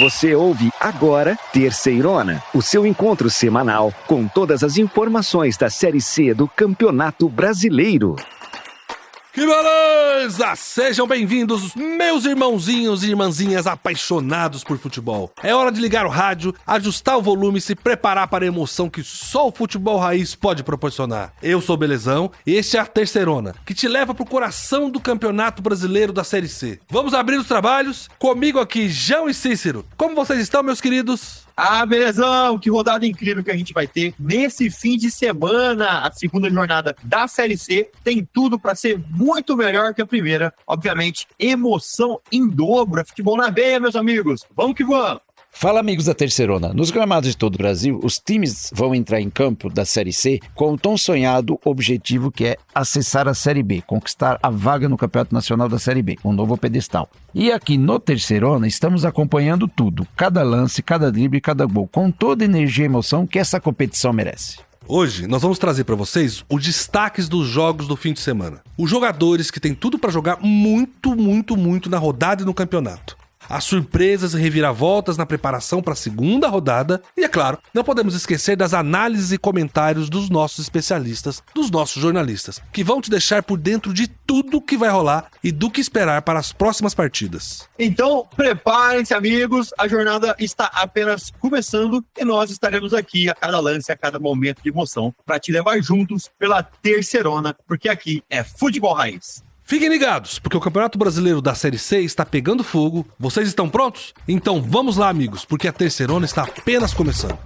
Você ouve agora Terceirona, o seu encontro semanal com todas as informações da Série C do Campeonato Brasileiro. Que beleza! Sejam bem-vindos, meus irmãozinhos e irmãzinhas apaixonados por futebol. É hora de ligar o rádio, ajustar o volume e se preparar para a emoção que só o futebol raiz pode proporcionar. Eu sou o Belezão e este é a Terceirona, que te leva pro coração do Campeonato Brasileiro da Série C. Vamos abrir os trabalhos? Comigo aqui, João e Cícero. Como vocês estão, meus queridos? Belezão, que rodada incrível que a gente vai ter nesse fim de semana. A segunda jornada da Série C tem tudo para ser muito melhor que a primeira. Obviamente, emoção em dobro, é futebol na veia, meus amigos. Vamos que vamos! Fala, amigos da Terceirona. Nos gramados de todo o Brasil, os times vão entrar em campo da Série C com o tão sonhado objetivo que é acessar a Série B, conquistar a vaga no Campeonato Nacional da Série B, um novo pedestal. E aqui no Terceirona estamos acompanhando tudo, cada lance, cada drible, cada gol, com toda a energia e emoção que essa competição merece. Hoje nós vamos trazer para vocês os destaques dos jogos do fim de semana. Os jogadores que têm tudo para jogar muito na rodada e no campeonato. As surpresas e reviravoltas na preparação para a segunda rodada e, é claro, não podemos esquecer das análises e comentários dos nossos especialistas, dos nossos jornalistas, que vão te deixar por dentro de tudo que vai rolar e do que esperar para as próximas partidas. Então, preparem-se, amigos, a jornada está apenas começando e nós estaremos aqui a cada lance, a cada momento de emoção para te levar juntos pela Terceirona, porque aqui é futebol raiz. Fiquem ligados, porque o Campeonato Brasileiro da Série C está pegando fogo. Vocês estão prontos? Então vamos lá, amigos, porque a Terceirona está apenas começando.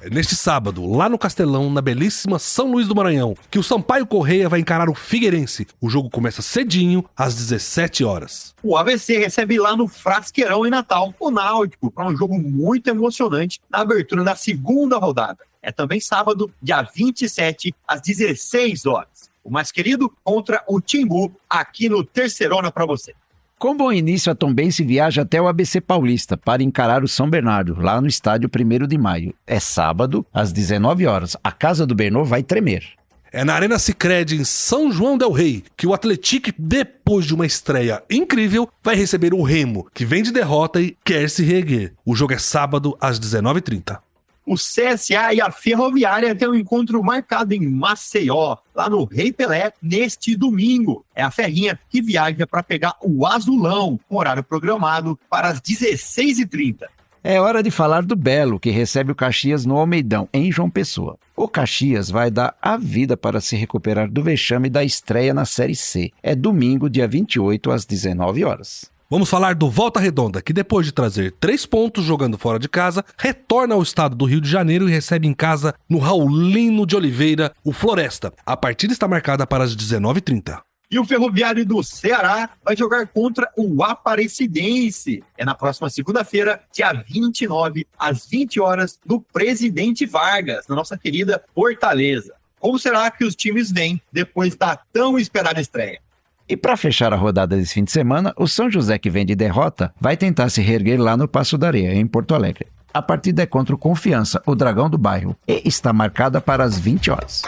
Neste sábado, lá no Castelão, na belíssima São Luís do Maranhão, que o Sampaio Corrêa vai encarar o Figueirense. O jogo começa cedinho, às 17 horas. O AVC recebe lá no Frasqueirão em Natal o Náutico para um jogo muito emocionante na abertura da segunda rodada. É também sábado, dia 27, às 16 horas. O mais querido contra o Timbu, aqui no Terceirona para você. Com bom início, a Tombense viaja até o ABC Paulista para encarar o São Bernardo, lá no estádio 1º de Maio. É sábado, às 19 horas. A casa do Bernô vai tremer. É na Arena Sicredi, em São João del Rei, que o Atlético, depois de uma estreia incrível, vai receber o Remo, que vem de derrota e quer se reerguer. O jogo é sábado, às 19h30. O CSA e a Ferroviária têm um encontro marcado em Maceió, lá no Rei Pelé, neste domingo. É a Ferrinha que viaja para pegar o Azulão, com horário programado para as 16h30. É hora de falar do Belo, que recebe o Caxias no Almeidão, em João Pessoa. O Caxias vai dar a vida para se recuperar do vexame da estreia na Série C. É domingo, dia 28, às 19 horas. Vamos falar do Volta Redonda, que depois de trazer 3 pontos jogando fora de casa, retorna ao estado do Rio de Janeiro e recebe em casa, no Raulino de Oliveira, o Floresta. A partida está marcada para as 19h30. E o Ferroviário do Ceará vai jogar contra o Aparecidense. É na próxima segunda-feira, dia 29, às 20 horas, no Presidente Vargas, na nossa querida Fortaleza. Como será que os times vêm depois da tão esperada estreia? E para fechar a rodada desse fim de semana, o São José, que vem de derrota, vai tentar se reerguer lá no Passo da Areia, em Porto Alegre. A partida é contra o Confiança, o Dragão do Bairro, e está marcada para as 20 horas.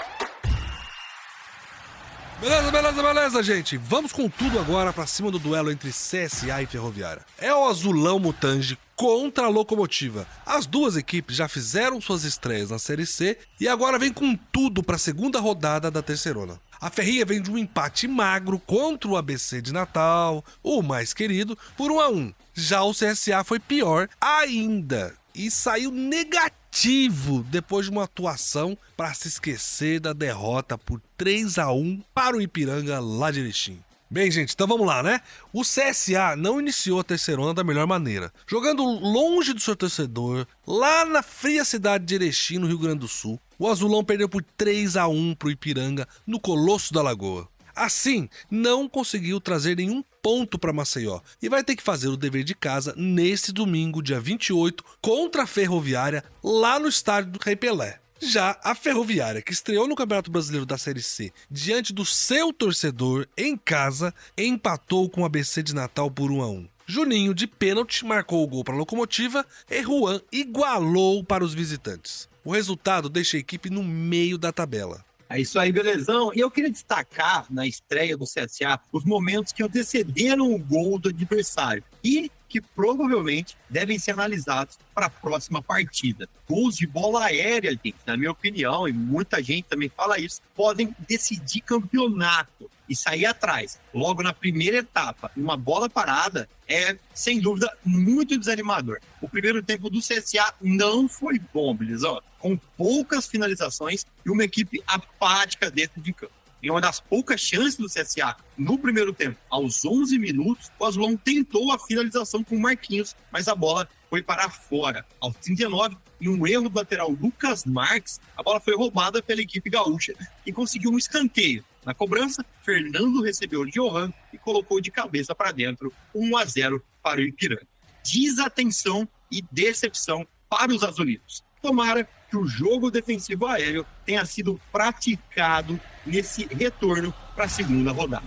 Beleza, gente. Vamos com tudo agora para cima do duelo entre CSA e Ferroviária. É o Azulão Mutange contra a Locomotiva. As duas equipes já fizeram suas estreias na Série C e agora vem com tudo para a segunda rodada da Terceirona. A Ferrinha vem de um empate magro contra o ABC de Natal, o mais querido, por 1-1. Já o CSA foi pior ainda e saiu negativo depois de uma atuação para se esquecer da derrota por 3-1 para o Ipiranga lá de Erechim. Bem, gente, então vamos lá, né? O CSA não iniciou a Terceirona da melhor maneira. Jogando longe do seu torcedor, lá na fria cidade de Erechim, no Rio Grande do Sul, o Azulão perdeu por 3-1 pro Ipiranga, no Colosso da Lagoa. Assim, não conseguiu trazer nenhum ponto para Maceió e vai ter que fazer o dever de casa nesse domingo, dia 28, contra a Ferroviária, lá no estádio do Rei Pelé. Já a Ferroviária, que estreou no Campeonato Brasileiro da Série C diante do seu torcedor em casa, empatou com o ABC de Natal por 1-1. Juninho, de pênalti, marcou o gol para a Locomotiva e Juan igualou para os visitantes. O resultado deixa a equipe no meio da tabela. É isso aí, belezão. E eu queria destacar na estreia do CSA os momentos que antecederam o gol do adversário e que provavelmente devem ser analisados para a próxima partida. Gols de bola aérea, gente, na minha opinião, e muita gente também fala isso, podem decidir campeonato e sair atrás. Logo na primeira etapa, uma bola parada é, sem dúvida, muito desanimador. O primeiro tempo do CSA não foi bom, beleza? Com poucas finalizações e uma equipe apática dentro de campo. Em uma das poucas chances do CSA no primeiro tempo, aos 11 minutos, o Azulão tentou a finalização com o Marquinhos, mas a bola foi para fora. Aos 39, em um erro do lateral Lucas Marques, a bola foi roubada pela equipe gaúcha, que conseguiu um escanteio. Na cobrança, Fernando recebeu o Johan e colocou de cabeça para dentro, 1-0 para o Ipiranga. Desatenção e decepção para os azulinos. Tomara que o jogo defensivo aéreo tenha sido praticado nesse retorno para a segunda rodada.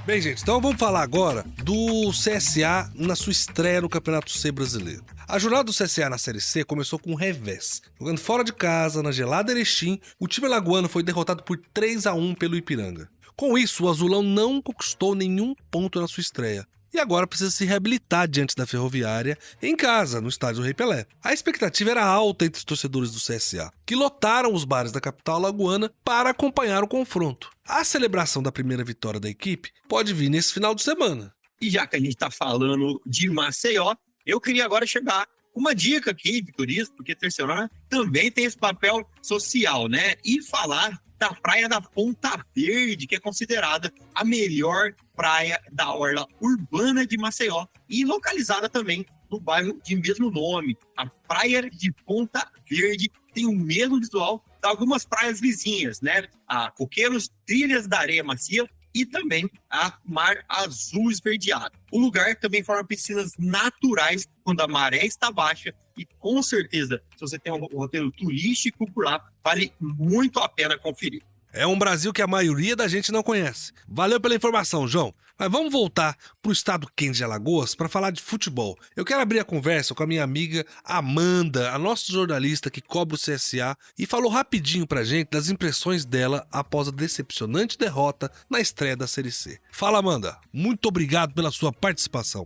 Bem, gente, então vamos falar agora do CSA na sua estreia no Campeonato C brasileiro. A jornada do CSA na Série C começou com um revés. Jogando fora de casa, na gelada Erechim, o time alagoano foi derrotado por 3-1 pelo Ipiranga. Com isso, o Azulão não conquistou nenhum ponto na sua estreia. E agora precisa se reabilitar diante da Ferroviária em casa, no estádio do Rei Pelé. A expectativa era alta entre os torcedores do CSA, que lotaram os bares da capital alagoana para acompanhar o confronto. A celebração da primeira vitória da equipe pode vir nesse final de semana. E já que a gente está falando de Maceió, eu queria agora chegar com uma dica aqui de turismo, porque Terceirona também tem esse papel social, né? E falar da praia da Ponta Verde, que é considerada a melhor praia da orla urbana de Maceió e localizada também no bairro de mesmo nome. A praia de Ponta Verde tem o mesmo visual de algumas praias vizinhas, né? A Coqueiros, Trilhas da Areia Macia e também a Mar Azul Esverdeado. O lugar também forma piscinas naturais quando a maré está baixa e, com certeza, se você tem um roteiro turístico por lá, vale muito a pena conferir. É um Brasil que a maioria da gente não conhece. Valeu pela informação, João. Mas vamos voltar para o estado quente de Alagoas para falar de futebol. Eu quero abrir a conversa com a minha amiga Amanda, a nossa jornalista que cobre o CSA, e falou rapidinho pra gente das impressões dela após a decepcionante derrota na estreia da Série C. Fala, Amanda. Muito obrigado pela sua participação.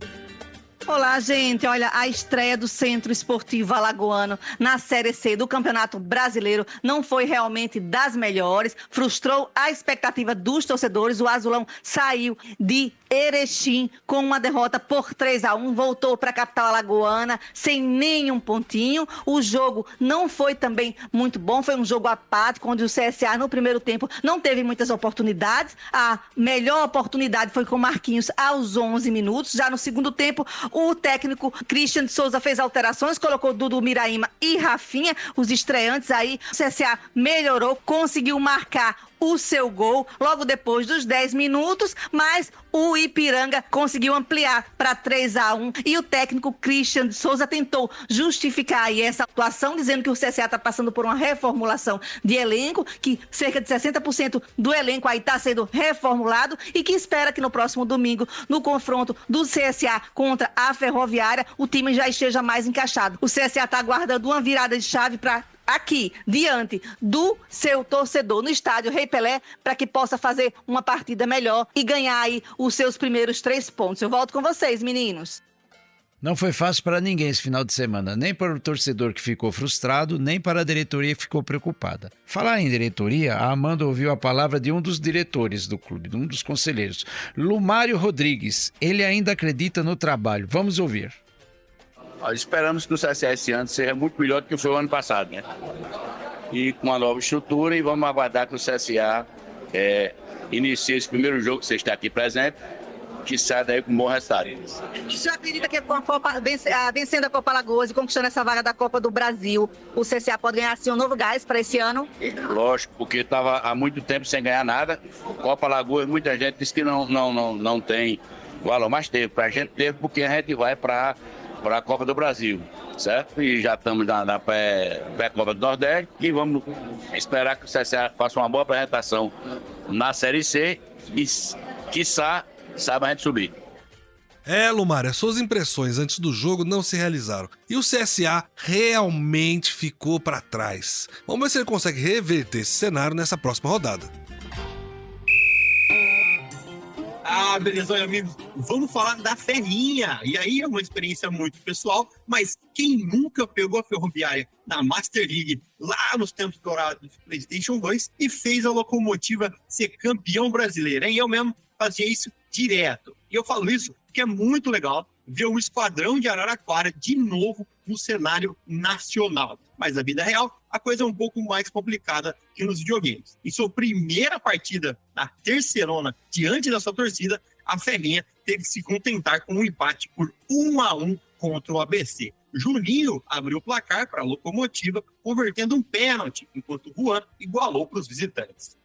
Olá, gente. Olha, a estreia do Centro Esportivo Alagoano na Série C do Campeonato Brasileiro não foi realmente das melhores, frustrou a expectativa dos torcedores. O Azulão saiu de Erechim com uma derrota por 3-1, voltou para a capital alagoana sem nenhum pontinho. O jogo não foi também muito bom, foi um jogo apático, onde o CSA no primeiro tempo não teve muitas oportunidades. A melhor oportunidade foi com Marquinhos aos 11 minutos. Já no segundo tempo, o técnico Christian de Souza fez alterações, colocou Dudu Miraíma e Rafinha, os estreantes aí. O CSA melhorou, conseguiu marcar o seu gol logo depois dos 10 minutos, mas o Ipiranga conseguiu ampliar para 3-1 e o técnico Christian de Souza tentou justificar aí essa atuação, dizendo que o CSA está passando por uma reformulação de elenco, que cerca de 60% do elenco aí está sendo reformulado e que espera que no próximo domingo, no confronto do CSA contra a Ferroviária, o time já esteja mais encaixado. O CSA está aguardando uma virada de chave para aqui, diante do seu torcedor, no estádio Rei Pelé, para que possa fazer uma partida melhor e ganhar aí os seus primeiros 3 pontos. Eu volto com vocês, meninos. Não foi fácil para ninguém esse final de semana, nem para o torcedor que ficou frustrado, nem para a diretoria que ficou preocupada. Falar em diretoria, a Amanda ouviu a palavra de um dos diretores do clube, de um dos conselheiros, Lumário Rodrigues. Ele ainda acredita no trabalho. Vamos ouvir. Nós esperamos que o CSA esse ano seja muito melhor do que foi o ano passado, né? E com uma nova estrutura, e vamos aguardar que o CSA inicie esse primeiro jogo que você está aqui presente, que saia daí com um bom resultado. Já acredita que com a Copa, vencendo a Copa Alagoas e conquistando essa vaga da Copa do Brasil, o CSA pode ganhar assim um novo gás para esse ano? Lógico, porque estava há muito tempo sem ganhar nada. Copa Alagoas, muita gente disse que não tem valor, mas teve. Para a gente teve, porque a gente vai para a Copa do Brasil, certo? E já estamos na pré-Copa do Nordeste e vamos esperar que o CSA faça uma boa apresentação na Série C e, quiçá, saiba a gente subir. Lumário, as suas impressões antes do jogo não se realizaram e o CSA realmente ficou para trás. Vamos ver se ele consegue reverter esse cenário nessa próxima rodada. Beleza, amigos. Vamos falar da Ferrinha. E aí é uma experiência muito pessoal, mas quem nunca pegou a Ferroviária na Master League, lá nos tempos dourados do PlayStation 2, e fez a Locomotiva ser campeão brasileiro, hein? Eu mesmo fazia isso direto. E eu falo isso porque é muito legal ver o Esquadrão de Araraquara de novo no cenário nacional. Mas na vida real, a coisa é um pouco mais complicada que nos videogames. Em sua primeira partida na terceirona, diante da sua torcida, a Ferrinha teve que se contentar com um empate por 1-1 contra o ABC. Juninho abriu o placar para a Locomotiva, convertendo um pênalti, enquanto Juan igualou para os visitantes.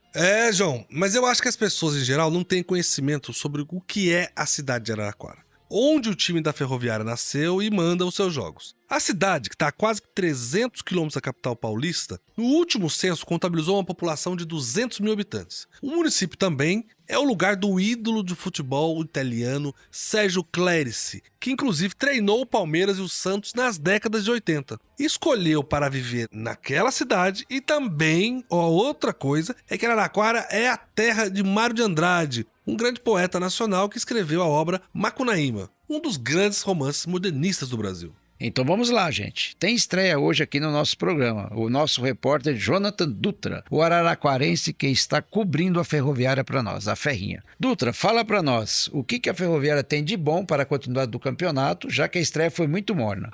João, mas eu acho que as pessoas em geral não têm conhecimento sobre o que é a cidade de Araraquara, onde o time da Ferroviária nasceu e manda os seus jogos. A cidade, que está a quase 300 quilômetros da capital paulista, no último censo contabilizou uma população de 200 mil habitantes. O município também é o lugar do ídolo de futebol italiano Sérgio Clerici, que inclusive treinou o Palmeiras e o Santos nas décadas de 80. Escolheu para viver naquela cidade e também, outra coisa, é que Araraquara é a terra de Mário de Andrade, um grande poeta nacional que escreveu a obra Macunaíma, um dos grandes romances modernistas do Brasil. Então vamos lá, gente. Tem estreia hoje aqui no nosso programa. O nosso repórter Jonathan Dutra, o araraquarense que está cobrindo a Ferroviária para nós, a Ferrinha. Dutra, fala para nós o que a Ferroviária tem de bom para a continuidade do campeonato, já que a estreia foi muito morna.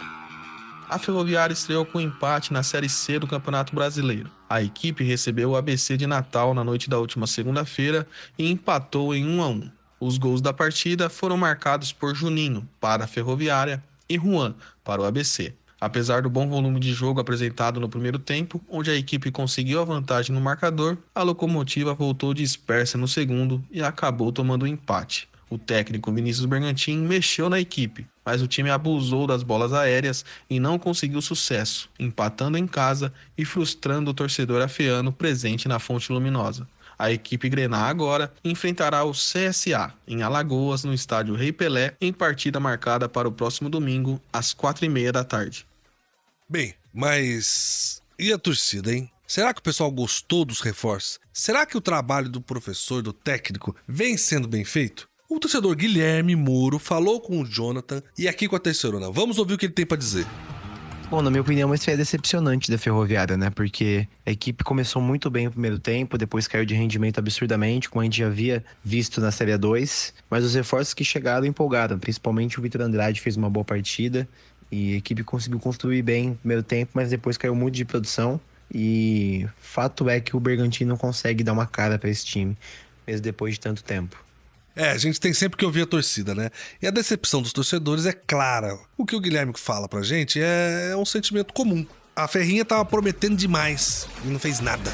A Ferroviária estreou com um empate na Série C do Campeonato Brasileiro. A equipe recebeu o ABC de Natal na noite da última segunda-feira e empatou em 1-1. Os gols da partida foram marcados por Juninho, para a Ferroviária, e Juan, para o ABC. Apesar do bom volume de jogo apresentado no primeiro tempo, onde a equipe conseguiu a vantagem no marcador, a Locomotiva voltou dispersa no segundo e acabou tomando o empate. O técnico Vinícius Bergantin mexeu na equipe, mas o time abusou das bolas aéreas e não conseguiu sucesso, empatando em casa e frustrando o torcedor afeano presente na Fonte Luminosa. A equipe grená agora enfrentará o CSA em Alagoas, no estádio Rei Pelé, em partida marcada para o próximo domingo, às 4h30 da tarde. Bem, mas e a torcida, hein? Será que o pessoal gostou dos reforços? Será que o trabalho do professor, do técnico, vem sendo bem feito? O torcedor Guilherme Moro falou com o Jonathan e aqui com a Terceirona. Vamos ouvir o que ele tem para dizer. Bom, na minha opinião, uma estreia decepcionante da Ferroviária, né? Porque a equipe começou muito bem no primeiro tempo, depois caiu de rendimento absurdamente, como a gente já havia visto na Série A2. Mas os reforços que chegaram empolgaram, principalmente o Vitor Andrade fez uma boa partida e a equipe conseguiu construir bem no primeiro tempo, mas depois caiu muito de produção. E fato é que o Bergantin não consegue dar uma cara para esse time, mesmo depois de tanto tempo. A gente tem sempre que ouvir a torcida, né? E a decepção dos torcedores é clara. O que o Guilherme fala pra gente é um sentimento comum. A Ferrinha tava prometendo demais e não fez nada.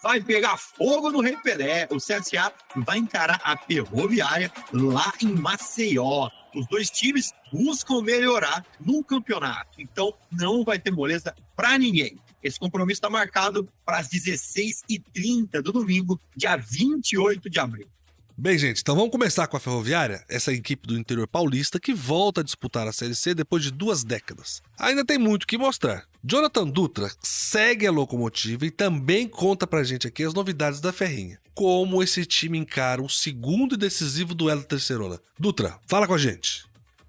Vai pegar fogo no Rei Pelé. O CSA vai encarar a Ferroviária lá em Maceió. Os dois times buscam melhorar no campeonato, então não vai ter moleza pra ninguém. Esse compromisso está marcado para as 16h30 do domingo, dia 28 de abril. Bem, gente, então vamos começar com a Ferroviária, essa equipe do interior paulista que volta a disputar a Série C depois de 2 décadas. Ainda tem muito o que mostrar. Jonathan Dutra segue a Locomotiva e também conta pra gente aqui as novidades da Ferrinha. Como esse time encara o segundo e decisivo duelo da Terceirona. Dutra, fala com a gente.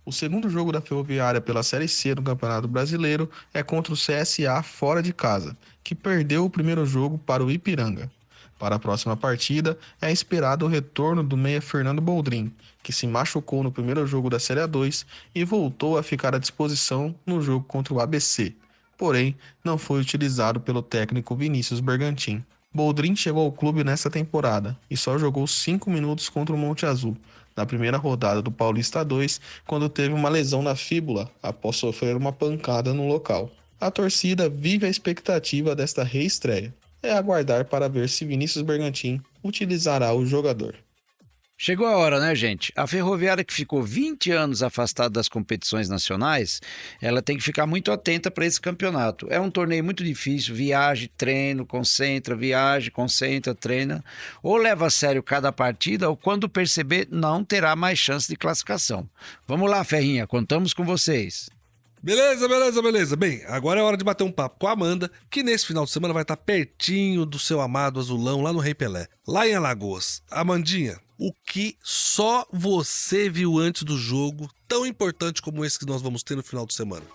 O segundo jogo da Ferroviária pela Série C do Campeonato Brasileiro é contra o CSA fora de casa, que perdeu o primeiro jogo para o Ipiranga. Para a próxima partida, é esperado o retorno do meia Fernando Boldrin, que se machucou no primeiro jogo da Série A2 e voltou a ficar à disposição no jogo contra o ABC. Porém, não foi utilizado pelo técnico Vinícius Bergantin. Boldrin chegou ao clube nesta temporada e só jogou 5 minutos contra o Monte Azul, na primeira rodada do Paulista 2, quando teve uma lesão na fíbula após sofrer uma pancada no local. A torcida vive a expectativa desta reestreia. É aguardar para ver se Vinícius Bergantin utilizará o jogador. Chegou a hora, né, gente? A Ferroviária, que ficou 20 anos afastada das competições nacionais, ela tem que ficar muito atenta para esse campeonato. É um torneio muito difícil, viaja, treino, concentra, viaja, concentra, treina. Ou leva a sério cada partida, ou quando perceber, não terá mais chance de classificação. Vamos lá, Ferrinha, contamos com vocês. Beleza. Bem, agora é hora de bater um papo com a Amanda, que nesse final de semana vai estar pertinho do seu amado Azulão, lá no Rei Pelé, lá em Alagoas. Amandinha, o que só você viu antes do jogo, tão importante como esse que nós vamos ter no final de semana?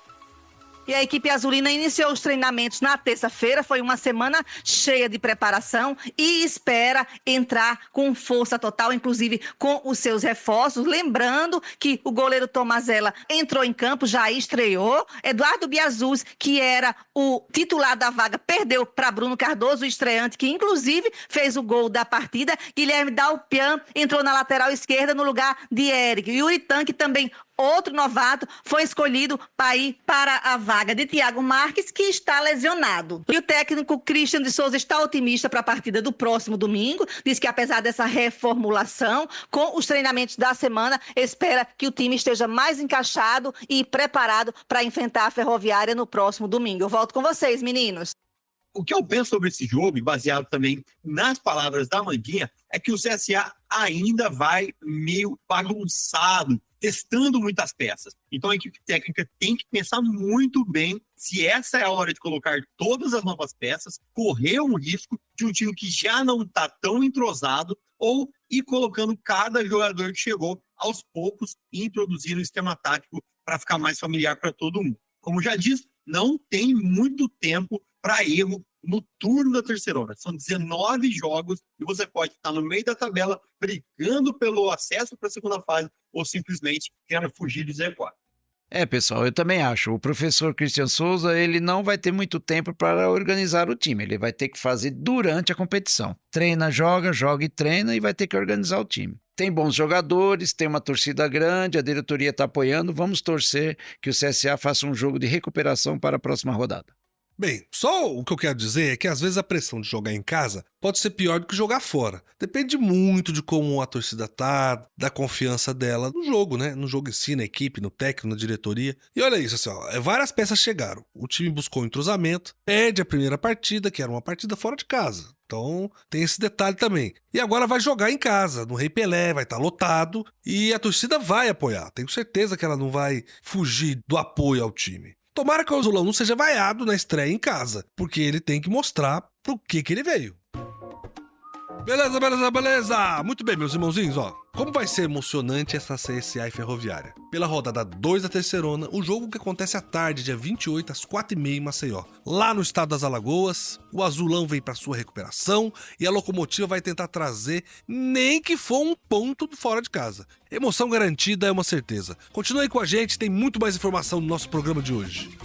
E a equipe azulina iniciou os treinamentos na terça-feira. Foi uma semana cheia de preparação e espera entrar com força total, inclusive com os seus reforços. Lembrando que o goleiro Tomazella entrou em campo, já estreou. Eduardo Biazuz, que era o titular da vaga, perdeu para Bruno Cardoso, o estreante, que inclusive fez o gol da partida. Guilherme Dalpian entrou na lateral esquerda no lugar de Eric. Yuri Tanque também, outro novato, foi escolhido para ir para a vaga de Thiago Marques, que está lesionado. E o técnico Christian de Souza está otimista para a partida do próximo domingo. Diz que apesar dessa reformulação, com os treinamentos da semana, espera que o time esteja mais encaixado e preparado para enfrentar a Ferroviária no próximo domingo. Eu volto com vocês, meninos. O que eu penso sobre esse jogo, e baseado também nas palavras da Mandinha, é que o CSA ainda vai meio bagunçado, testando muitas peças. Então a equipe técnica tem que pensar muito bem se essa é a hora de colocar todas as novas peças, correr um risco de um time que já não está tão entrosado, ou ir colocando cada jogador que chegou aos poucos e introduzindo o esquema tático para ficar mais familiar para todo mundo. Como já disse, não tem muito tempo para erro no turno da terceirona. São 19 jogos e você pode estar no meio da tabela brigando pelo acesso para a segunda fase ou simplesmente querendo fugir de Z4. Pessoal, eu também acho. O professor Christian Souza, ele não vai ter muito tempo para organizar o time. Ele vai ter que fazer durante a competição. Treina, joga e treina e vai ter que organizar o time. Tem bons jogadores, tem uma torcida grande, a diretoria está apoiando. Vamos torcer que o CSA faça um jogo de recuperação para a próxima rodada. Bem, só o que eu quero dizer é que às vezes a pressão de jogar em casa pode ser pior do que jogar fora. Depende muito de como a torcida tá, da confiança dela no jogo, né? No jogo em si, na equipe, no técnico, na diretoria. E olha isso, assim, ó, várias peças chegaram. O time buscou entrosamento, perde a primeira partida, que era uma partida fora de casa. Então tem esse detalhe também. E agora vai jogar em casa, no Rei Pelé, vai estar lotado e a torcida vai apoiar. Tenho certeza que ela não vai fugir do apoio ao time. Tomara que o Azulão não seja vaiado na estreia em casa, porque ele tem que mostrar pro que ele veio. Beleza. Muito bem, meus irmãozinhos, ó. Como vai ser emocionante essa CSA e Ferroviária? Pela rodada 2 da terceirona, o jogo que acontece à tarde, dia 28, às 4h30 em Maceió. Lá no estado das Alagoas, o Azulão vem para sua recuperação e a Locomotiva vai tentar trazer nem que for um ponto fora de casa. Emoção garantida é uma certeza. Continue aí com a gente, tem muito mais informação no nosso programa de hoje.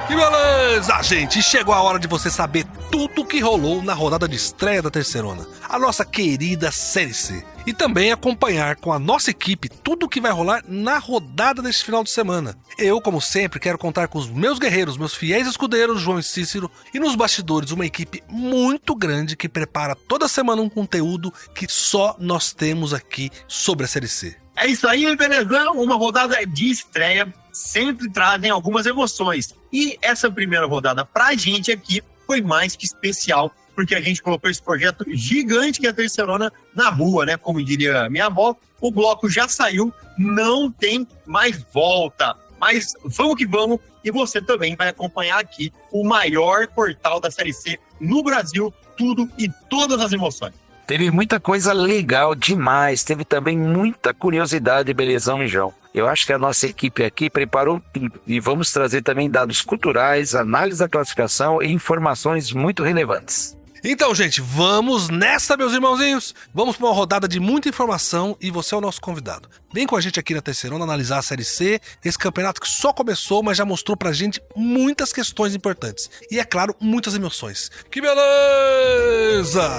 Que beleza, gente! Chegou a hora de você saber tudo o que rolou na rodada de estreia da terceirona, a nossa querida Série C. E também acompanhar com a nossa equipe tudo o que vai rolar na rodada deste final de semana. Eu, como sempre, quero contar com os meus guerreiros, meus fiéis escudeiros, João e Cícero, e nos bastidores uma equipe muito grande que prepara toda semana um conteúdo que só nós temos aqui sobre a Série C. É isso aí, belezão! Uma rodada de estreia sempre trazem algumas emoções. E essa primeira rodada pra gente aqui foi mais que especial, porque a gente colocou esse projeto gigante que é a terceirona na rua, né? Como diria minha avó, o bloco já saiu, não tem mais volta. Mas vamos que vamos, e você também vai acompanhar aqui o maior portal da Série C no Brasil, tudo e todas as emoções. Teve muita coisa legal demais, teve também muita curiosidade, belezão e João. Eu acho que a nossa equipe aqui preparou tudo e vamos trazer também dados culturais, análise da classificação e informações muito relevantes. Então, gente, vamos nessa, meus irmãozinhos. Vamos para uma rodada de muita informação e você é o nosso convidado. Vem com a gente aqui na Terceirona analisar a Série C, esse campeonato que só começou, mas já mostrou pra gente muitas questões importantes. E, é claro, muitas emoções. Que beleza!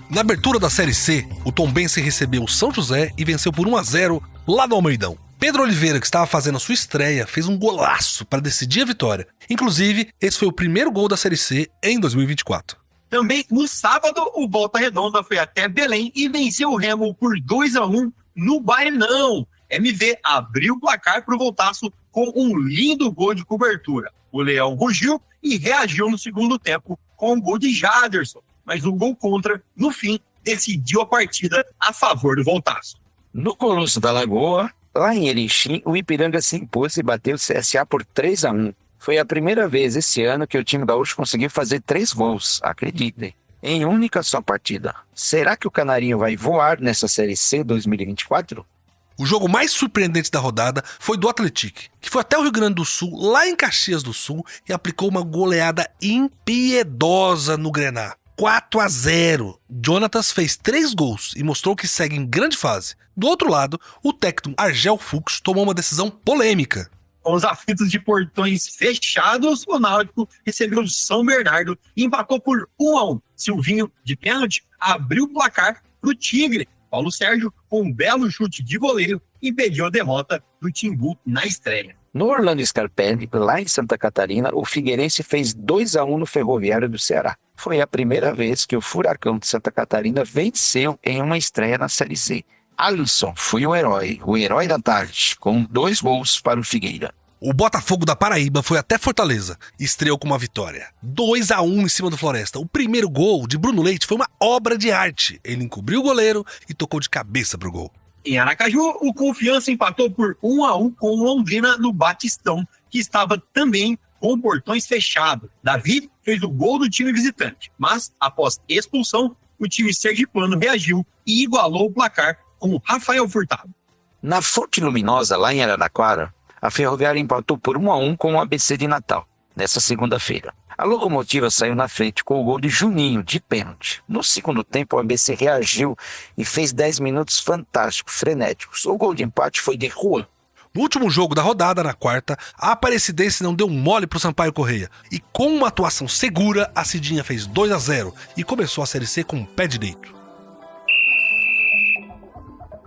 Na abertura da Série C, o Tombense recebeu o São José e venceu por 1-0 lá no Almeidão. Pedro Oliveira, que estava fazendo a sua estreia, fez um golaço para decidir a vitória. Inclusive, esse foi o primeiro gol da Série C em 2024. Também, no sábado, o Volta Redonda foi até Belém e venceu o Remo por 2-1 no Baenão. MV abriu o placar para o Voltaço com um lindo gol de cobertura. O Leão rugiu e reagiu no segundo tempo com o gol de Jaderson. Mas o gol contra, no fim, decidiu a partida a favor do Voltaço. No Colosso da Lagoa, lá em Erechim, o Ipiranga se impôs e bateu o CSA por 3-1. Foi a primeira vez esse ano que o time gaúcho conseguiu fazer 3 gols, acreditem, em única só partida. Será que o Canarinho vai voar nessa Série C 2024? O jogo mais surpreendente da rodada foi do Atlético, que foi até o Rio Grande do Sul, lá em Caxias do Sul, e aplicou uma goleada impiedosa no Grená. 4-0. Jonatas fez 3 gols e mostrou que segue em grande fase. Do outro lado, o técnico Argel Fux tomou uma decisão polêmica. Com os aflitos de portões fechados, o Náutico recebeu o São Bernardo e empatou por 1-1. Silvinho, de pênalti, abriu o placar para o Tigre. Paulo Sérgio, com um belo chute de voleio, impediu a derrota do Timbu na estreia. No Orlando Scarpelli, lá em Santa Catarina, o Figueirense fez 2-1 no Ferroviário do Ceará. Foi a primeira vez que o Furacão de Santa Catarina venceu em uma estreia na Série C. Alisson foi o herói da tarde, com 2 gols para o Figueira. O Botafogo da Paraíba foi até Fortaleza e estreou com uma vitória. 2-1 em cima do Floresta. O primeiro gol de Bruno Leite foi uma obra de arte. Ele encobriu o goleiro e tocou de cabeça pro gol. Em Aracaju, o Confiança empatou por 1-1 com o Londrina no Batistão, que estava também com portões fechados. Davi fez o gol do time visitante, mas após expulsão, o time sergipano reagiu e igualou o placar com o Rafael Furtado. Na Fonte Luminosa, lá em Araraquara, a Ferroviária empatou por 1-1 com o ABC de Natal, nessa segunda-feira. A Locomotiva saiu na frente com o gol de Juninho, de pênalti. No segundo tempo, o ABC reagiu e fez 10 minutos fantásticos, frenéticos. O gol de empate foi de Juan. No último jogo da rodada, na quarta, a Aparecidense não deu mole pro Sampaio Corrêa. E com uma atuação segura, a Cidinha fez 2-0 e começou a Série C com o pé direito.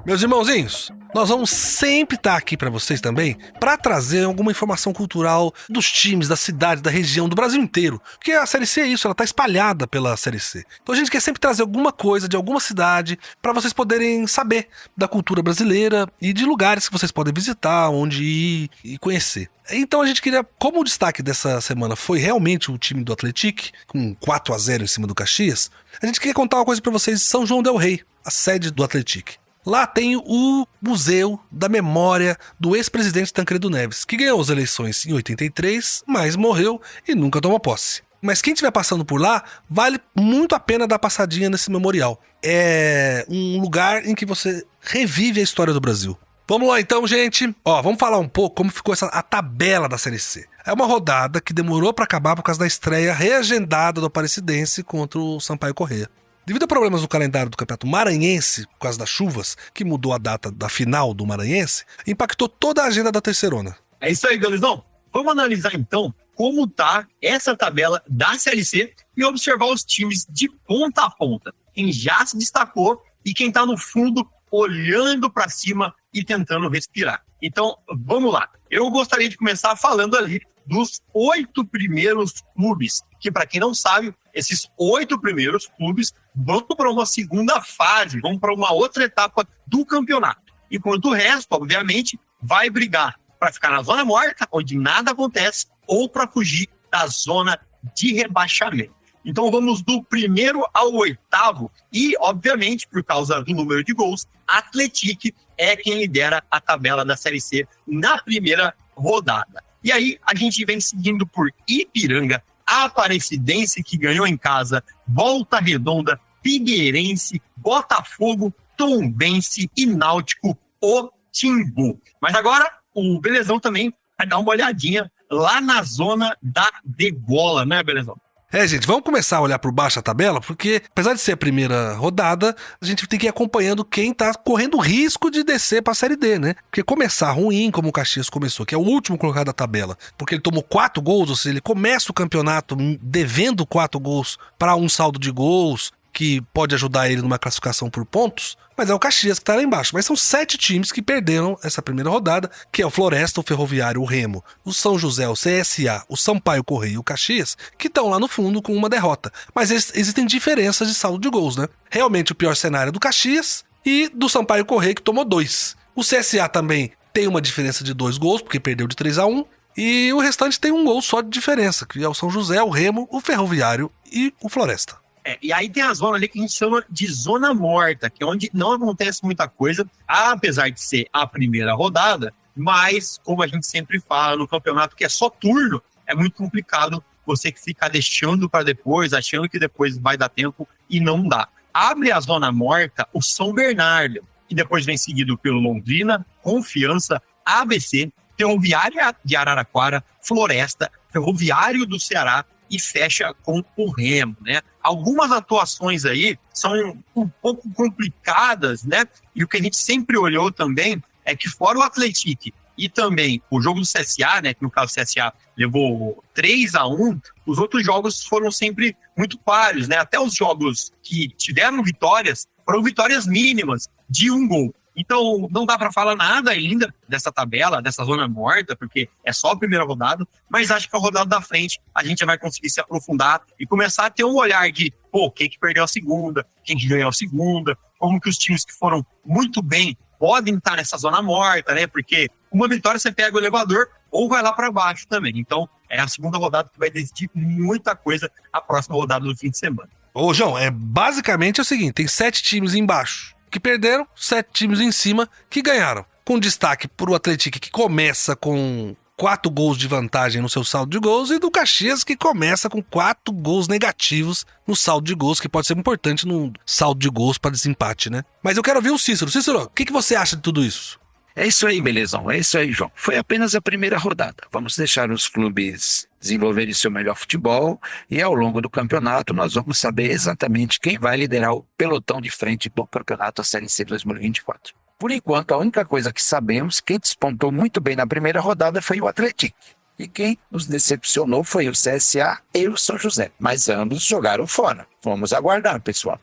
Meus irmãozinhos, nós vamos sempre estar aqui para vocês também para trazer alguma informação cultural dos times, da cidade, da região, do Brasil inteiro. Porque a Série C é isso, ela está espalhada pela Série C. Então a gente quer sempre trazer alguma coisa de alguma cidade para vocês poderem saber da cultura brasileira e de lugares que vocês podem visitar, onde ir e conhecer. Então a gente queria, como o destaque dessa semana foi realmente o time do Atlético, com 4-0 em cima do Caxias, a gente queria contar uma coisa para vocês de São João del Rei, a sede do Atlético. Lá tem o Museu da Memória do ex-presidente Tancredo Neves, que ganhou as eleições em 83, mas morreu e nunca tomou posse. Mas quem estiver passando por lá, vale muito a pena dar passadinha nesse memorial. É um lugar em que você revive a história do Brasil. Vamos lá então, gente. Vamos falar um pouco como ficou a tabela da Série C. É uma rodada que demorou para acabar por causa da estreia reagendada do Aparecidense contra o Sampaio Corrêa. Devido a problemas no calendário do Campeonato Maranhense, por causa das chuvas, que mudou a data da final do Maranhense, impactou toda a agenda da Terceirona. É isso aí, Belizão. Vamos analisar então como tá essa tabela da Série C e observar os times de ponta a ponta. Quem já se destacou e quem tá no fundo olhando para cima e tentando respirar. Então, vamos lá. Eu gostaria de começar falando ali dos 8 primeiros clubes, que para quem não sabe, esses 8 primeiros clubes vão para uma segunda fase, vão para uma outra etapa do campeonato. Enquanto o resto, obviamente, vai brigar para ficar na zona morta, onde nada acontece, ou para fugir da zona de rebaixamento. Então vamos do primeiro ao 8º e, obviamente, por causa do número de gols, Atlético é quem lidera a tabela da Série C na primeira rodada. E aí a gente vem seguindo por Ipiranga, Aparecidense, que ganhou em casa, Volta Redonda, Figueirense, Botafogo, Tombense e Náutico, o Timbu. Mas agora o Belezão também vai dar uma olhadinha lá na zona da degola, né, Belezão? Gente, vamos começar a olhar por baixo a tabela, porque apesar de ser a primeira rodada, a gente tem que ir acompanhando quem tá correndo risco de descer pra Série D, né? Porque começar ruim, como o Caxias começou, que é o último colocado da tabela, porque ele tomou 4 gols, ou seja, ele começa o campeonato devendo 4 gols para um saldo de gols, que pode ajudar ele numa classificação por pontos, mas é o Caxias que tá lá embaixo. Mas são 7 times que perderam essa primeira rodada, que é o Floresta, o Ferroviário, o Remo, o São José, o CSA, o Sampaio Corrêa e o Caxias, que estão lá no fundo com uma derrota. Mas existem diferenças de saldo de gols, né? Realmente o pior cenário é do Caxias e do Sampaio Corrêa, que tomou 2. O CSA também tem uma diferença de 2 gols, porque perdeu de 3-1, e o restante tem um gol só de diferença, que é o São José, o Remo, o Ferroviário e o Floresta. E aí tem a zona ali que a gente chama de zona morta, que é onde não acontece muita coisa, apesar de ser a primeira rodada, mas, como a gente sempre fala no campeonato, que é só turno, é muito complicado você ficar deixando para depois, achando que depois vai dar tempo e não dá. Abre a zona morta o São Bernardo, e depois vem seguido pelo Londrina, Confiança, ABC, Ferroviário de Araraquara, Floresta, Ferroviário do Ceará e fecha com o Remo, né? Algumas atuações aí são um pouco complicadas, né? E o que a gente sempre olhou também é que fora o Atlético e também o jogo do CSA, né? Que no caso o CSA levou 3-1, os outros jogos foram sempre muito pares, né? Até os jogos que tiveram vitórias foram vitórias mínimas de 1 gol. Então, não dá para falar nada ainda dessa tabela, dessa zona morta, porque é só a primeira rodada, mas acho que a rodada da frente a gente já vai conseguir se aprofundar e começar a ter um olhar de, quem que perdeu a segunda, quem que ganhou a segunda, como que os times que foram muito bem podem estar nessa zona morta, né? Porque uma vitória você pega o elevador ou vai lá para baixo também. Então, é a segunda rodada que vai decidir muita coisa a próxima rodada do fim de semana. Ô, João, basicamente é o seguinte, tem 7 times embaixo que perderam, 7 times em cima que ganharam. Com destaque pro Atlético, que começa com 4 gols de vantagem no seu saldo de gols, e do Caxias, que começa com 4 gols negativos no saldo de gols, que pode ser importante no saldo de gols para desempate, né? Mas eu quero ouvir o Cícero. Cícero, o que você acha de tudo isso? É isso aí, belezão. É isso aí, João. Foi apenas a primeira rodada. Vamos deixar os clubes desenvolverem seu melhor futebol e ao longo do campeonato nós vamos saber exatamente quem vai liderar o pelotão de frente do campeonato da Série C 2024. Por enquanto, a única coisa que sabemos, quem despontou muito bem na primeira rodada foi o Atlético. E quem nos decepcionou foi o CSA e o São José. Mas ambos jogaram fora. Vamos aguardar, pessoal.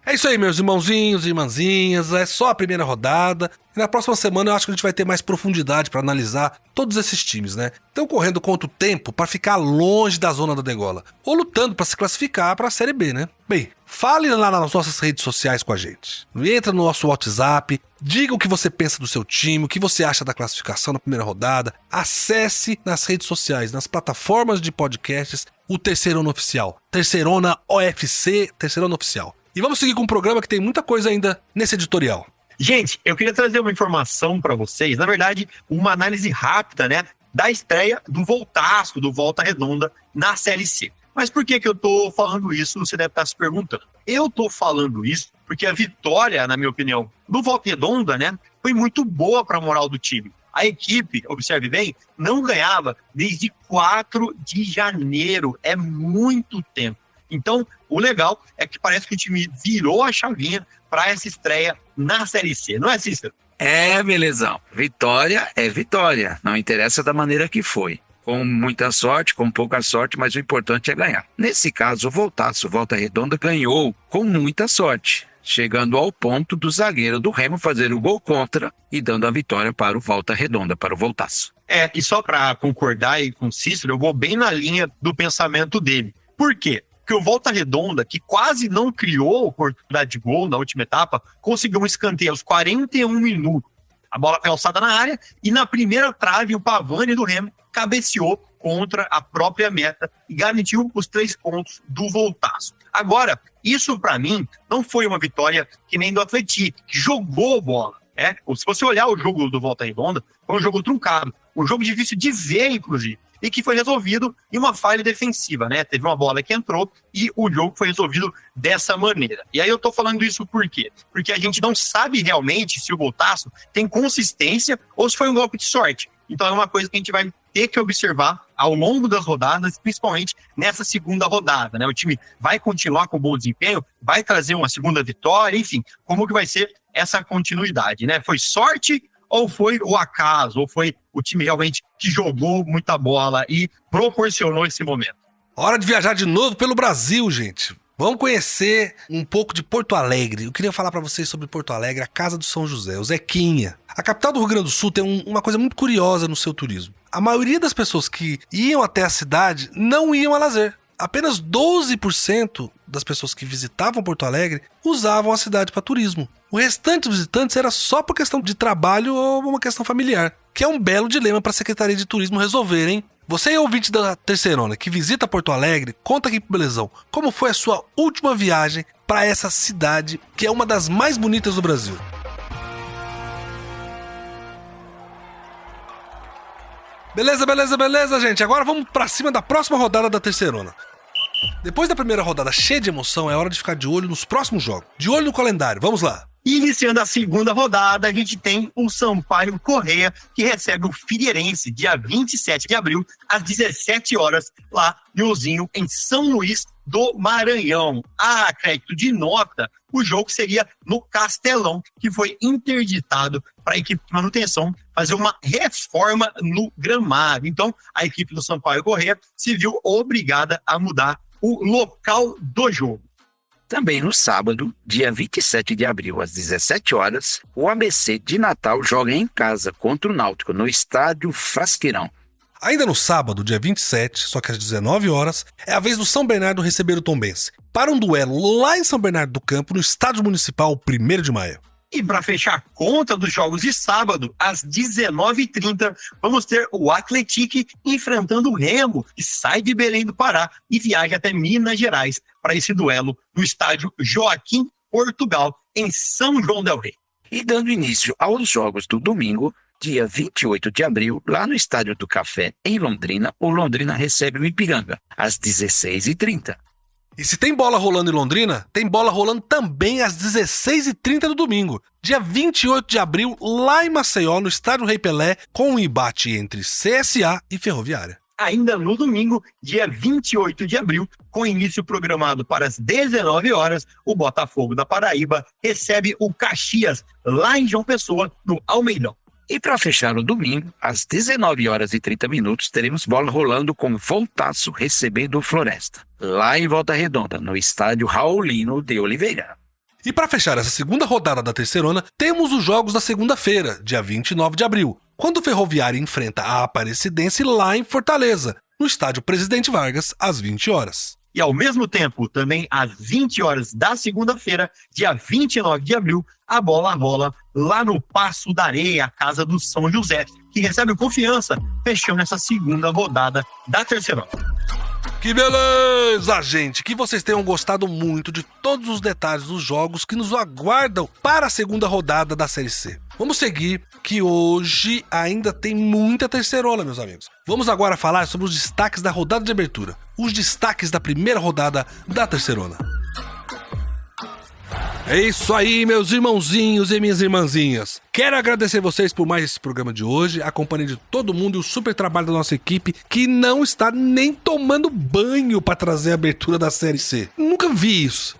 É isso aí, meus irmãozinhos e irmãzinhas, é só a primeira rodada. E na próxima semana eu acho que a gente vai ter mais profundidade para analisar todos esses times, né? Estão correndo contra o tempo para ficar longe da zona da degola, ou lutando para se classificar para a Série B, né? Bem, fale lá nas nossas redes sociais com a gente. Entra no nosso WhatsApp, diga o que você pensa do seu time, o que você acha da classificação na primeira rodada. Acesse nas redes sociais, nas plataformas de podcasts, o Terceirona Oficial. Terceirona OFC, Terceirona Oficial. E vamos seguir com um programa que tem muita coisa ainda nesse editorial. Gente, eu queria trazer uma informação para vocês, na verdade, uma análise rápida, né, da estreia do Voltaço, do Volta Redonda, na Série C. Mas por que eu tô falando isso, você deve estar se perguntando. Eu tô falando isso porque a vitória, na minha opinião, do Volta Redonda, né, foi muito boa para a moral do time. A equipe, observe bem, não ganhava desde 4 de janeiro, é muito tempo. Então, o legal é que parece que o time virou a chavinha para essa estreia na Série C, não é, Cícero? É, belezão. Vitória é vitória. Não interessa da maneira que foi. Com muita sorte, com pouca sorte, mas o importante é ganhar. Nesse caso, o Voltaço, Volta Redonda, ganhou com muita sorte, chegando ao ponto do zagueiro do Remo fazer o gol contra e dando a vitória para o Volta Redonda, para o Voltaço. E só para concordar aí com o Cícero, eu vou bem na linha do pensamento dele. Por quê? Porque o Volta Redonda, que quase não criou oportunidade de gol na última etapa, conseguiu um escanteio aos 41 minutos. A bola foi alçada na área e na primeira trave o Pavani do Remo cabeceou contra a própria meta e garantiu os 3 pontos do Voltaço. Agora, isso para mim não foi uma vitória que nem do Atlético, que jogou bola. Se você olhar o jogo do Volta Redonda, foi um jogo truncado, um jogo difícil de ver, inclusive, e que foi resolvido em uma falha defensiva, né? Teve uma bola que entrou e o jogo foi resolvido dessa maneira. E aí eu tô falando isso por quê? Porque a gente não sabe realmente se o Voltaço tem consistência ou se foi um golpe de sorte. Então é uma coisa que a gente vai ter que observar ao longo das rodadas, principalmente nessa segunda rodada, né? O time vai continuar com bom desempenho, vai trazer uma segunda vitória, enfim, como que vai ser essa continuidade, né? Foi sorte ou foi o acaso, ou foi o time realmente que jogou muita bola e proporcionou esse momento? Hora de viajar de novo pelo Brasil, gente. Vamos conhecer um pouco de Porto Alegre. Eu queria falar para vocês sobre Porto Alegre, a casa do São José, o Zequinha. A capital do Rio Grande do Sul tem uma coisa muito curiosa no seu turismo. A maioria das pessoas que iam até a cidade não iam a lazer. Apenas 12% das pessoas que visitavam Porto Alegre usavam a cidade para turismo. O restante dos visitantes era só por questão de trabalho ou uma questão familiar, que é um belo dilema para a Secretaria de Turismo resolverem Você é ouvinte da Terceirona que visita Porto Alegre, conta aqui pro Belezão como foi a sua última viagem para essa cidade que é uma das mais bonitas do Brasil. Beleza, gente. Agora vamos pra cima da próxima rodada da Terceirona. Depois da primeira rodada cheia de emoção, é hora de ficar de olho nos próximos jogos. De olho no calendário, vamos lá. Iniciando a segunda rodada, a gente tem o Sampaio Corrêa, que recebe o Figueirense, dia 27 de abril, às 17 horas, lá no Ozinho, em São Luís do Maranhão. A crédito de nota, o jogo seria no Castelão, que foi interditado para a equipe de manutenção fazer uma reforma no gramado. Então, a equipe do Sampaio Corrêa se viu obrigada a mudar o local do jogo. Também no sábado, dia 27 de abril, às 17 horas, o ABC de Natal joga em casa contra o Náutico, no estádio Frasqueirão. Ainda no sábado, dia 27, só que às 19 horas, é a vez do São Bernardo receber o Tombense, para um duelo lá em São Bernardo do Campo, no estádio municipal, 1º de maio. E para fechar a conta dos jogos de sábado, às 19h30, vamos ter o Atlético enfrentando o Remo, que sai de Belém do Pará e viaja até Minas Gerais para esse duelo no estádio Joaquim Portugal, em São João del Rei. E dando início aos jogos do domingo, dia 28 de abril, lá no Estádio do Café, em Londrina, o Londrina recebe o Ipiranga, às 16h30. E se tem bola rolando em Londrina, tem bola rolando também às 16h30 do domingo, dia 28 de abril, lá em Maceió, no Estádio Rei Pelé, com um embate entre CSA e Ferroviária. Ainda no domingo, dia 28 de abril, com início programado para as 19 horas, o Botafogo da Paraíba recebe o Caxias, lá em João Pessoa, no Almeidão. E para fechar o domingo, às 19h30, teremos bola rolando com Voltaço recebendo o Floresta, lá em Volta Redonda, no estádio Raulino de Oliveira. E para fechar essa segunda rodada da Terceirona, temos os jogos da segunda-feira, dia 29 de abril, quando o Ferroviário enfrenta a Aparecidense lá em Fortaleza, no estádio Presidente Vargas, às 20 horas. E ao mesmo tempo, também às 20 horas da segunda-feira, dia 29 de abril, a bola rola lá no Passo da Areia, a casa do São José, que recebe o Confiança, fechando essa segunda rodada da Terceirona. Que beleza, gente! Que vocês tenham gostado muito de todos os detalhes dos jogos que nos aguardam para a segunda rodada da Série C. Vamos seguir, que hoje ainda tem muita Terceirona, meus amigos. Vamos agora falar sobre os destaques da rodada de abertura. Os destaques da primeira rodada da Terceirona. É isso aí, meus irmãozinhos e minhas irmãzinhas. Quero agradecer vocês por mais esse programa de hoje, a companhia de todo mundo e o super trabalho da nossa equipe, que não está nem tomando banho para trazer a abertura da Série C. Nunca vi isso.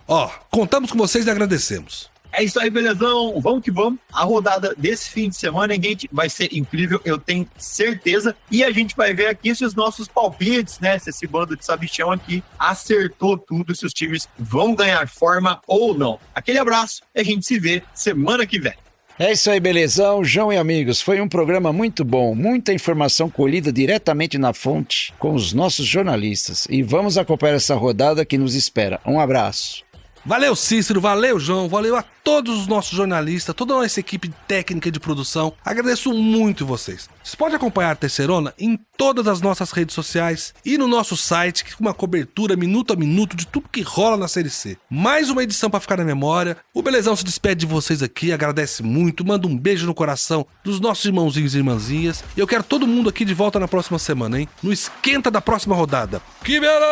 Contamos com vocês e agradecemos. É isso aí, belezão. Vamos que vamos. A rodada desse fim de semana, gente, vai ser incrível, eu tenho certeza. E a gente vai ver aqui se os nossos palpites, né? Se esse bando de sabichão aqui acertou tudo, se os times vão ganhar forma ou não. Aquele abraço e a gente se vê semana que vem. É isso aí, belezão, João e amigos. Foi um programa muito bom, muita informação colhida diretamente na fonte com os nossos jornalistas. E vamos acompanhar essa rodada que nos espera. Um abraço. Valeu, Cícero, valeu, João, valeu a todos os nossos jornalistas, toda a nossa equipe técnica de produção. Agradeço muito vocês. Vocês podem acompanhar a Terceirona em todas as nossas redes sociais e no nosso site, que com uma cobertura minuto a minuto de tudo que rola na Série C. Mais uma edição para ficar na memória. O Belezão se despede de vocês aqui, agradece muito, manda um beijo no coração dos nossos irmãozinhos e irmãzinhas. E eu quero todo mundo aqui de volta na próxima semana, hein? No esquenta da próxima rodada. Que beleza!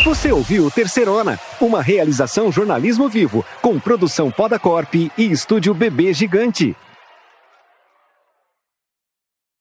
Você ouviu Terceirona, uma realização jornalismo vivo, com produção Poda Corp e estúdio Bebê Gigante.